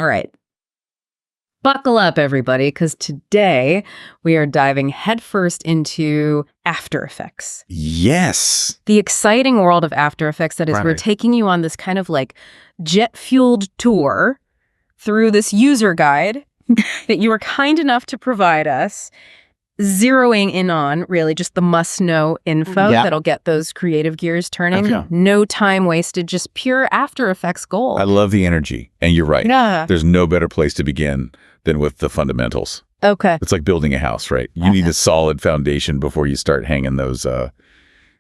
right. Buckle up, everybody, because today we are diving headfirst into After Effects. Yes. The exciting world of After Effects that is, Right. we're taking you on this kind of like jet-fueled tour through this user guide that you were kind enough to provide us, zeroing in on really just the must-know info Yeah. that'll get those creative gears turning. Okay. No time wasted, just pure After Effects gold. I love the energy. And you're right. Yeah. There's no better place to begin than with the fundamentals. Okay. It's like building a house, right? You need a solid foundation before you start hanging those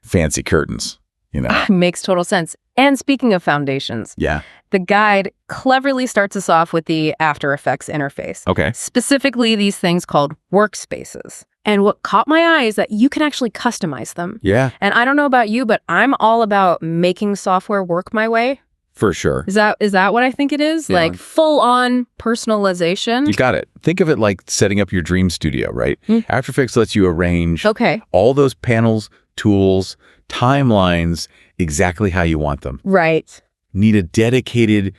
fancy curtains, you know? Makes total sense. And speaking of foundations, Yeah. the guide cleverly starts us off with the After Effects interface. Okay. Specifically, these things called workspaces. And what caught my eye is that you can actually customize them. Yeah, And I don't know about you, but I'm all about making software work my way. for sure. Is that what I think it is? Yeah. Like full-on personalization? You got it. Think of it like setting up your dream studio, right? After Effects lets you arrange Okay. all those panels, tools, timelines exactly how you want them. Right. Need a dedicated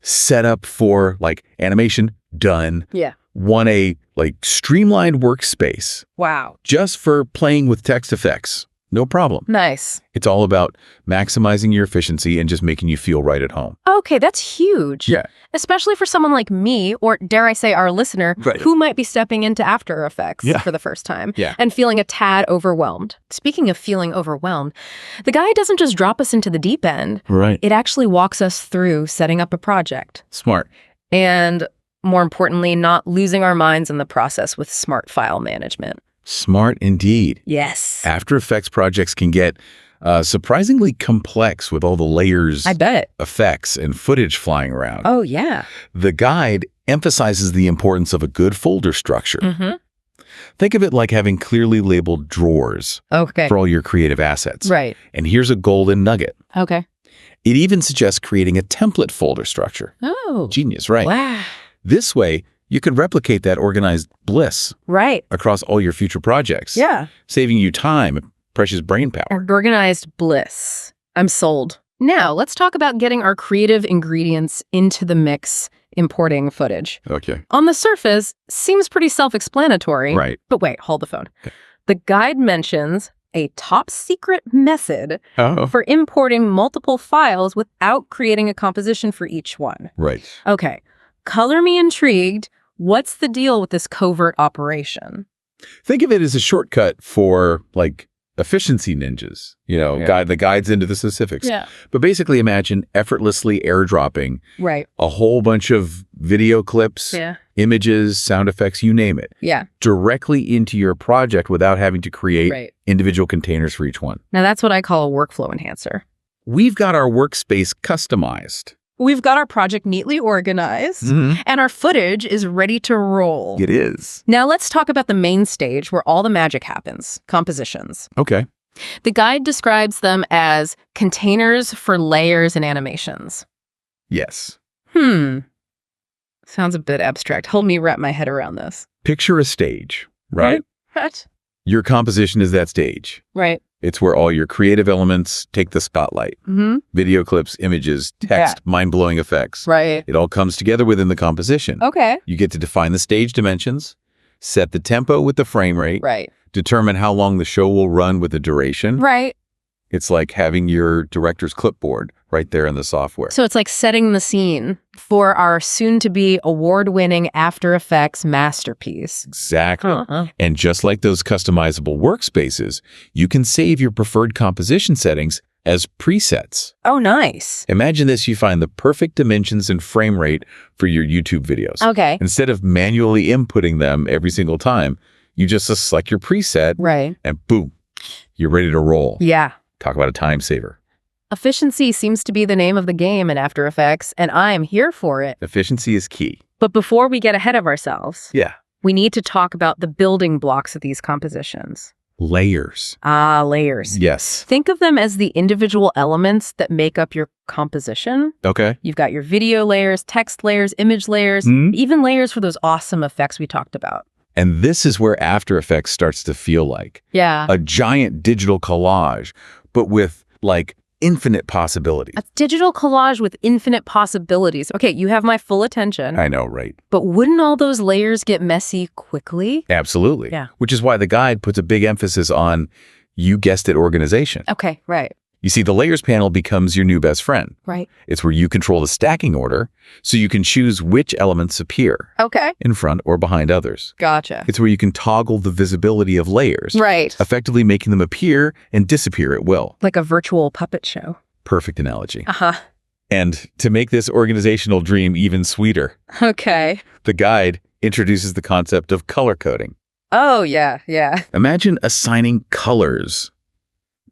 setup for like animation? Done. Yeah. Want a like streamlined workspace Wow. just for playing with text effects? No problem. Nice. It's all about maximizing your efficiency and just making you feel right at home. Okay, that's huge. Yeah. Especially for someone like me, or dare I say our listener, Right. who might be stepping into After Effects Yeah. for the first time Yeah. and feeling a tad overwhelmed. Speaking of feeling overwhelmed, the guide doesn't just drop us into the deep end. Right. It actually walks us through setting up a project. Smart. And more importantly, not losing our minds in the process with smart file management. Smart indeed. Yes. After Effects projects can get surprisingly complex with all the layers, I bet. effects, and footage flying around. Oh, yeah. The guide emphasizes the importance of a good folder structure. Mm-hmm. Think of it like having clearly labeled drawers Okay. for all your creative assets. Right. And here's a golden nugget. Okay. It even suggests creating a template folder structure. Oh. Genius, right? Wow. This way, you can replicate that organized bliss Right. across all your future projects. Yeah. Saving you time and precious brain power. Organized bliss. I'm sold. Now, let's talk about getting our creative ingredients into the mix, importing footage. Okay. On the surface, seems pretty self-explanatory. Right. But wait, hold the phone. The guide mentions a top secret method Oh. for importing multiple files without creating a composition for each one. Right. Okay. Color me intrigued. What's the deal with this covert operation? Think of it as a shortcut for like efficiency ninjas, you know, Yeah. the guides into the specifics. Yeah. But basically imagine effortlessly airdropping Right. a whole bunch of video clips, Yeah. images, sound effects, you name it, Yeah. directly into your project without having to create Right. individual containers for each one. Now that's what I call a workflow enhancer. We've got our workspace customized. We've got our project neatly organized, and our footage is ready to roll. It is. Now let's talk about the main stage where all the magic happens, compositions. Okay. The guide describes them as containers for layers and animations. Yes. Sounds a bit abstract. Help me wrap my head around this. Picture a stage, right? Right. Your composition is that stage. Right. It's where all your creative elements take the spotlight. Mm-hmm. Video clips, images, text, mind-blowing effects. Right. It all comes together within the composition. Okay. You get to define the stage dimensions, set the tempo with the frame rate, Right. determine how long the show will run with the duration. Right. It's like having your director's clipboard right there in the software. So it's like setting the scene for our soon-to-be award-winning After Effects masterpiece. Exactly. Huh. And just like those customizable workspaces, you can save your preferred composition settings as presets. Oh, nice. Imagine this, you find the perfect dimensions and frame rate for your YouTube videos. Okay. Instead of manually inputting them every single time, you just select your preset Right. and boom, you're ready to roll. Yeah. Talk about a time saver. Efficiency seems to be the name of the game in After Effects, and I am here for it. Efficiency is key. But before we get ahead of ourselves, Yeah. we need to talk about the building blocks of these compositions. Layers. Ah, layers. Yes. Think of them as the individual elements that make up your composition. Okay. You've got your video layers, text layers, image layers, even layers for those awesome effects we talked about. And this is where After Effects starts to feel like Yeah. a giant digital collage, but with like infinite possibilities. A digital collage with infinite possibilities. Okay, you have my full attention. I know, right? But wouldn't all those layers get messy quickly? Absolutely. Yeah. Which is why the guide puts a big emphasis on, you guessed it, organization. Okay, right. You see, the layers panel becomes your new best friend. Right. It's where you control the stacking order, so you can choose which elements appear Okay. in front or behind others. Gotcha. It's where you can toggle the visibility of layers, Right. effectively making them appear and disappear at will. Like a virtual puppet show. Perfect analogy. Uh-huh. And to make this organizational dream even sweeter, Okay. the guide introduces the concept of color coding. Oh, yeah, yeah. Imagine assigning colors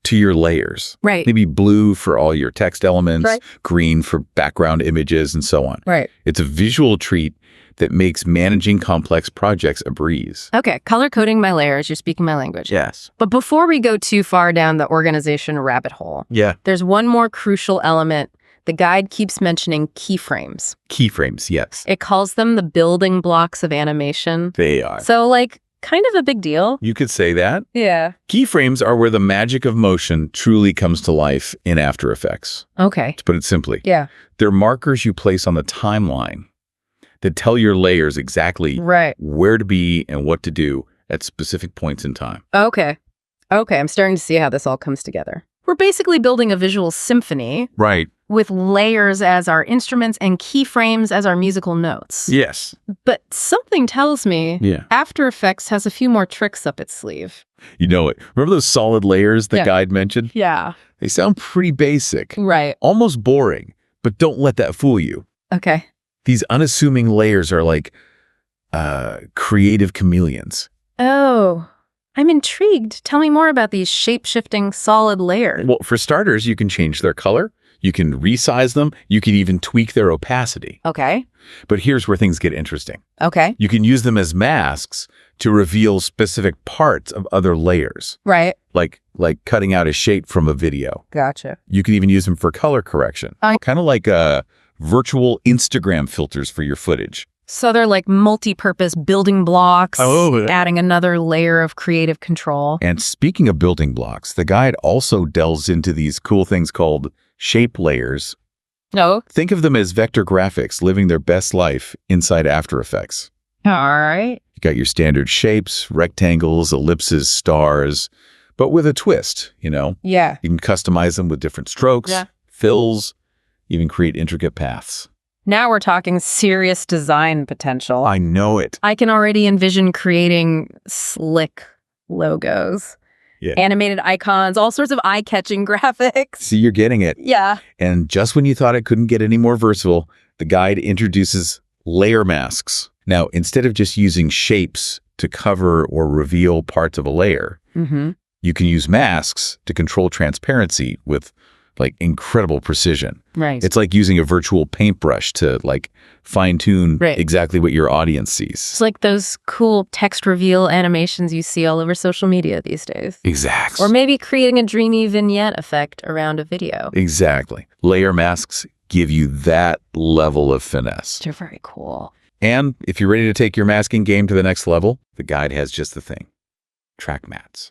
to your layers. Right. Maybe blue for all your text elements, Right. green for background images, and so on. Right. It's a visual treat that makes managing complex projects a breeze. Okay, color coding my layers. You're speaking my language. Yes. But before we go too far down the organization rabbit hole, Yeah. there's one more crucial element. The guide keeps mentioning keyframes. Keyframes, yes. It calls them the building blocks of animation. They are. So, like, kind of a big deal. You could say that. Yeah. Keyframes are where the magic of motion truly comes to life in After Effects. Okay. To put it simply, Yeah. they're markers you place on the timeline that tell your layers exactly Right. where to be and what to do at specific points in time. Okay. Okay, I'm starting to see how this all comes together. We're basically building a visual symphony Right. with layers as our instruments and keyframes as our musical notes. Yes. But something tells me Yeah. After Effects has a few more tricks up its sleeve. You know it. Remember those solid layers the Yeah. guide mentioned? Yeah. They sound pretty basic, Right. almost boring, but don't let that fool you. Okay. These unassuming layers are like creative chameleons. Oh, I'm intrigued. Tell me more about these shape-shifting solid layers. Well, for starters, you can change their color, you can resize them, you can even tweak their opacity. Okay. But here's where things get interesting. Okay. You can use them as masks to reveal specific parts of other layers, Right. like cutting out a shape from a video. Gotcha. You can even use them for color correction, kind of like virtual Instagram filters for your footage. So they're like multi-purpose building blocks, Oh. adding another layer of creative control. And speaking of building blocks, the guide also delves into these cool things called shape layers. No. Think of them as vector graphics living their best life inside After Effects. All right. You got your standard shapes, rectangles, ellipses, stars, but with a twist, you know? Yeah. You can customize them with different strokes, Yeah. fills, even create intricate paths. Now we're talking serious design potential. I know it. I can already envision creating slick logos, Yeah. animated icons, all sorts of eye-catching graphics. See, you're getting it. Yeah. And just when you thought it couldn't get any more versatile, the guide introduces layer masks. Now, instead of just using shapes to cover or reveal parts of a layer, Mm-hmm. you can use masks to control transparency with like incredible precision. Right. It's like using a virtual paintbrush to like fine-tune Right. exactly what your audience sees. It's like those cool text reveal animations you see all over social media these days. Exactly. Or maybe creating a dreamy vignette effect around a video. Exactly. Layer masks give you that level of finesse. They're very cool. And if you're ready to take your masking game to the next level, the guide has just the thing. Track mats.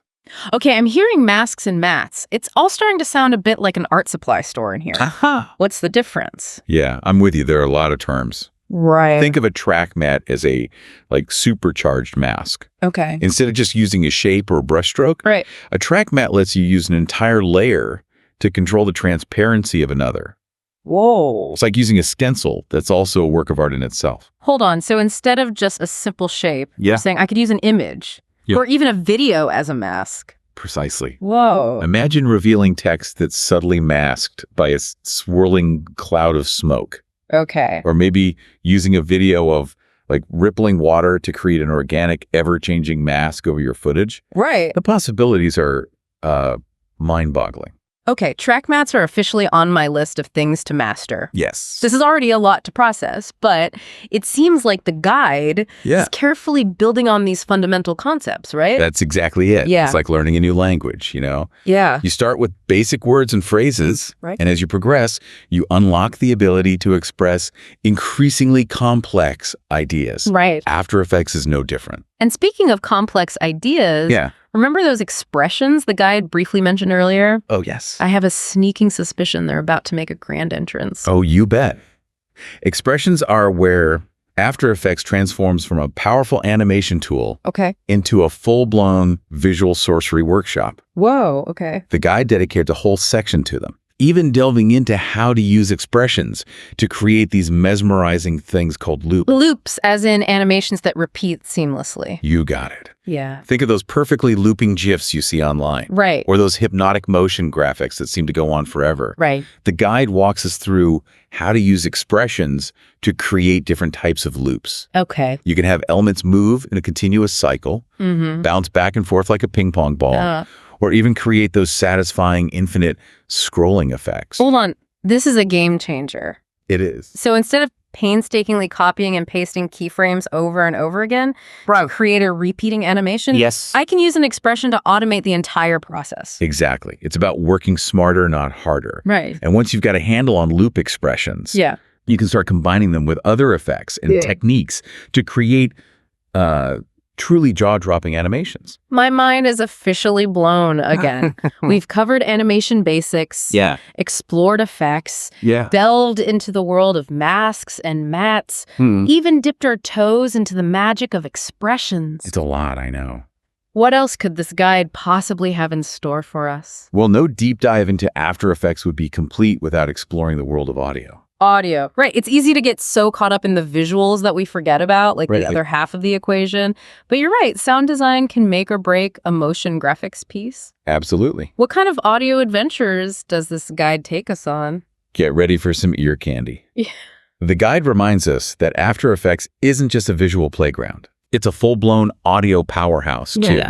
Okay, I'm hearing masks and mats. It's all starting to sound a bit like an art supply store in here. Aha. What's the difference? Yeah, I'm with you. There are a lot of terms. Right. Think of a track mat as a like supercharged mask. Okay. Instead of just using a shape or a brushstroke, Right. a track mat lets you use an entire layer to control the transparency of another. Whoa. It's like using a stencil that's also a work of art in itself. Hold on. So instead of just a simple shape, Yeah. you're saying I could use an image Yeah. or even a video as a mask. Precisely. Whoa. Imagine revealing text that's subtly masked by a swirling cloud of smoke. Okay. Or maybe using a video of like rippling water to create an organic, ever-changing mask over your footage. Right. The possibilities are mind-boggling. Okay, track mats are officially on my list of things to master. Yes. This is already a lot to process, but it seems like the guide Yeah. is carefully building on these fundamental concepts, right? That's exactly it. Yeah. It's like learning a new language, you know? Yeah. You start with basic words and phrases, Right. and as you progress, you unlock the ability to express increasingly complex ideas. Right. After Effects is no different. And speaking of complex ideas, Yeah. Remember those expressions the guide briefly mentioned earlier? Oh, yes. I have a sneaking suspicion they're about to make a grand entrance. Oh, you bet. Expressions are where After Effects transforms from a powerful animation tool Okay. into a full-blown visual sorcery workshop. Whoa, okay. The guide dedicates a whole section to them, even delving into how to use expressions to create these mesmerizing things called loops. Loops, as in animations that repeat seamlessly. You got it. Yeah. Think of those perfectly looping GIFs you see online, Right. or those hypnotic motion graphics that seem to go on forever. Right. The guide walks us through how to use expressions to create different types of loops. Okay. You can have elements move in a continuous cycle, Mm-hmm. bounce back and forth like a ping pong ball, or even create those satisfying infinite scrolling effects. Hold on. This is a game changer. It is. So instead of painstakingly copying and pasting keyframes over and over again to create a repeating animation, Yes. I can use an expression to automate the entire process. Exactly. It's about working smarter, not harder. Right. And once you've got a handle on loop expressions, Yeah. you can start combining them with other effects and techniques to create truly jaw-dropping animations. My mind is officially blown again. We've covered animation basics, Yeah. explored effects, Yeah. delved into the world of masks and mats, even dipped our toes into the magic of expressions. It's a lot, I know. What else could this guide possibly have in store for us? Well, no deep dive into After Effects would be complete without exploring the world of audio. Audio. Right. It's easy to get so caught up in the visuals that we forget about, like Right. the other half of the equation. But you're right. Sound design can make or break a motion graphics piece. Absolutely. What kind of audio adventures does this guide take us on? Get ready for some ear candy. Yeah. The guide reminds us that After Effects isn't just a visual playground. It's a full-blown audio powerhouse, too.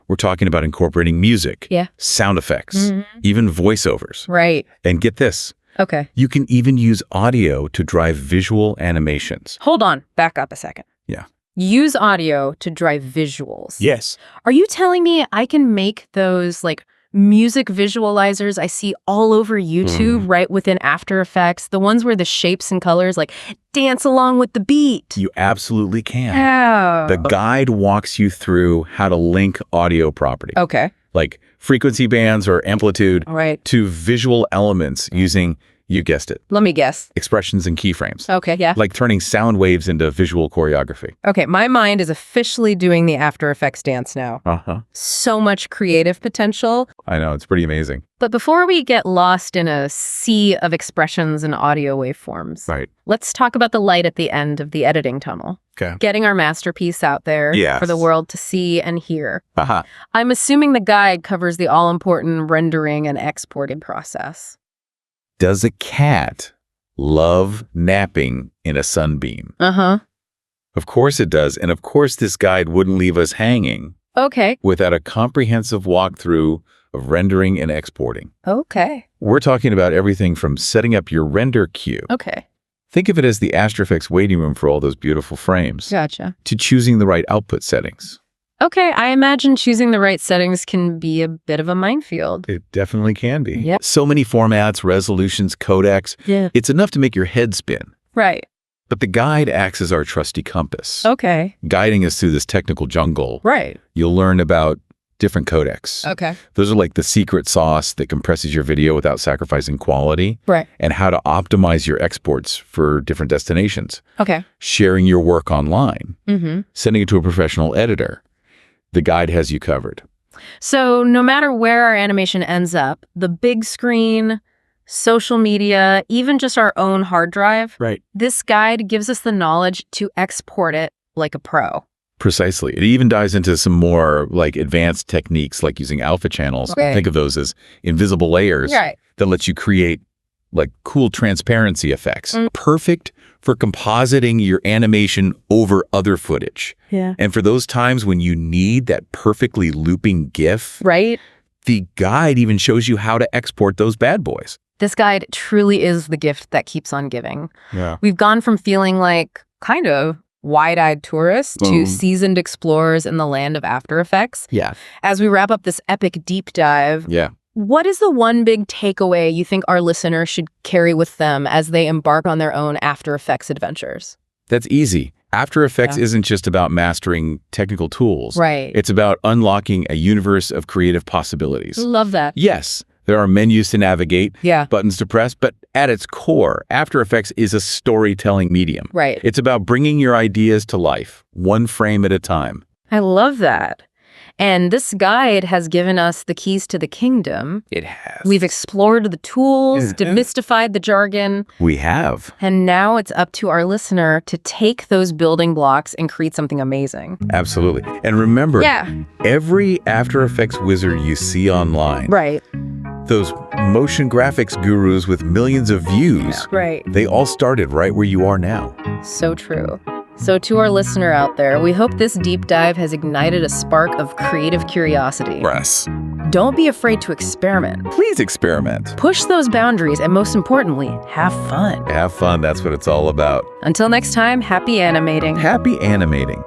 We're talking about incorporating music, Yeah. sound effects, Mhm. even voiceovers. Right. And get this, Okay. you can even use audio to drive visual animations. Hold on. Back up a second. Yeah. Use audio to drive visuals. Yes. Are you telling me I can make those like music visualizers I see all over YouTube right within After Effects, the ones where the shapes and colors like dance along with the beat? You absolutely can. Oh. The guide walks you through how to link audio property, Okay. like frequency bands or amplitude, All right. to visual elements using, you guessed it, Let me guess. expressions and keyframes. Okay, yeah. Like turning sound waves into visual choreography. Okay, my mind is officially doing the After Effects dance now. Uh-huh. So much creative potential. I know, it's pretty amazing. But before we get lost in a sea of expressions and audio waveforms, Right. let's talk about the light at the end of the editing tunnel. Okay. Getting our masterpiece out there Yes. for the world to see and hear. Uh-huh. I'm assuming the guide covers the all-important rendering and exporting process. Does a cat love napping in a sunbeam? Uh-huh. Of course it does. And of course this guide wouldn't leave us hanging Okay. without a comprehensive walkthrough of rendering and exporting. Okay. We're talking about everything from setting up your render queue. Okay. Think of it as the After Effects waiting room for all those beautiful frames, Gotcha. to choosing the right output settings. Okay, I imagine choosing the right settings can be a bit of a minefield. It definitely can be. Yep. So many formats, resolutions, codecs. Yeah. It's enough to make your head spin. Right. But the guide acts as our trusty compass, Okay. guiding us through this technical jungle. Right. You'll learn about different codecs. Okay. Those are like the secret sauce that compresses your video without sacrificing quality, Right. and how to optimize your exports for different destinations. Okay. Sharing your work online, Mm-hmm. sending it to a professional editor. The guide has you covered. So no matter where our animation ends up, the big screen, social media, even just our own hard drive, Right. this guide gives us the knowledge to export it like a pro. Precisely. It even dives into some more like advanced techniques like using alpha channels. Okay. Think of those as invisible layers Right. that lets you create like cool transparency effects. Perfect for compositing your animation over other footage. Yeah. And for those times when you need that perfectly looping GIF, Right? the guide even shows you how to export those bad boys. This guide truly is the gift that keeps on giving. Yeah. We've gone from feeling like kind of wide-eyed tourists to Boom. seasoned explorers in the land of After Effects. Yeah. As we wrap up this epic deep dive, Yeah. what is the one big takeaway you think our listeners should carry with them as they embark on their own After Effects adventures? That's easy. After Effects Yeah. isn't just about mastering technical tools. Right. It's about unlocking a universe of creative possibilities. Love that. Yes, there are menus to navigate, Yeah. buttons to press, but at its core, After Effects is a storytelling medium. Right. It's about bringing your ideas to life, one frame at a time. I love that. And this guide has given us the keys to the kingdom. It has. We've explored the tools, Mhm. demystified the jargon, We have. and now it's up to our listener to take those building blocks and create something amazing. Absolutely. And remember, Yeah, every After Effects wizard you see online, right, those motion graphics gurus with millions of views, right. they all started right where you are now. So true. So to our listener out there, we hope this deep dive has ignited a spark of creative curiosity. Press. Don't be afraid to experiment. Please experiment. Push those boundaries, and most importantly, have fun. Have fun. That's what it's all about. Until next time, happy animating. Happy animating.